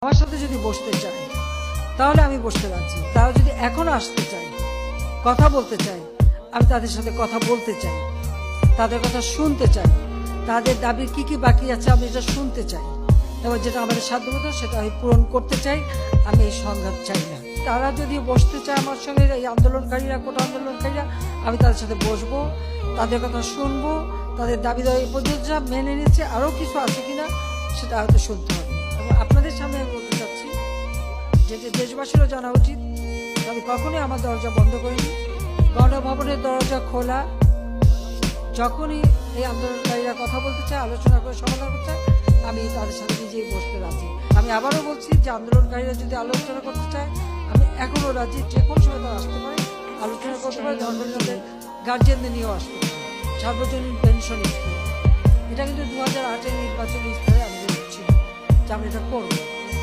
আমার সাথে যদি বসতে চায় তাহলে আমি বসতে রাজি। তারা যদি এখন আসতে চায়, কথা বলতে চায়, আমি তাদের সাথে কথা বলতে চাই, তাদের কথা শুনতে চাই, তাদের দাবির কি কি বাকি আছে আমি এটা শুনতে চাই, এবং যেটা আমাদের সাধ্যমতো সেটা আমি পূরণ করতে চাই। আমি এই সংঘাত চাই না। তারা যদি বসতে চায় আমার সঙ্গে, এই আন্দোলনকারীরা, কোটা আন্দোলনকারীরা, আমি তাদের সাথে বসবো, তাদের কথা শুনবো, তাদের দাবি দাবি পর্যন্ত যা মেনে নিচ্ছে, আরও কিছু আছে কিনা সেটা হয়তো শুনতে হবে। এবং আপনাদের সামনে আমি বলতে চাচ্ছি, যেটা দেশবাসীরও জানা উচিত, আমি কখনোই আমার দরজা বন্ধ করিনি। গণভবনের দরজা খোলা। যখনই এই আন্দোলনকারীরা কথা বলতে চায়, আলোচনা করে সমাধান করতে চায়, আমি তাদের সাথে নিজেই বসতে রাজি। আমি আবারও বলছি যে আন্দোলনকারীরা যদি আলোচনা করতে চায়, আমি এখনও রাজি। যে কোনো সময় তারা আসতে পারে, আলোচনা করতে পারে, ধর্মজনদের গার্জিয়ানদের নিয়েও আসতে পারে, সার্বজনীন পেনশন স্কিম। এটা কিন্তু 2008-এর নির্বাচনী স্তরে আমাদের ছিল যে আমরা এটা করবো।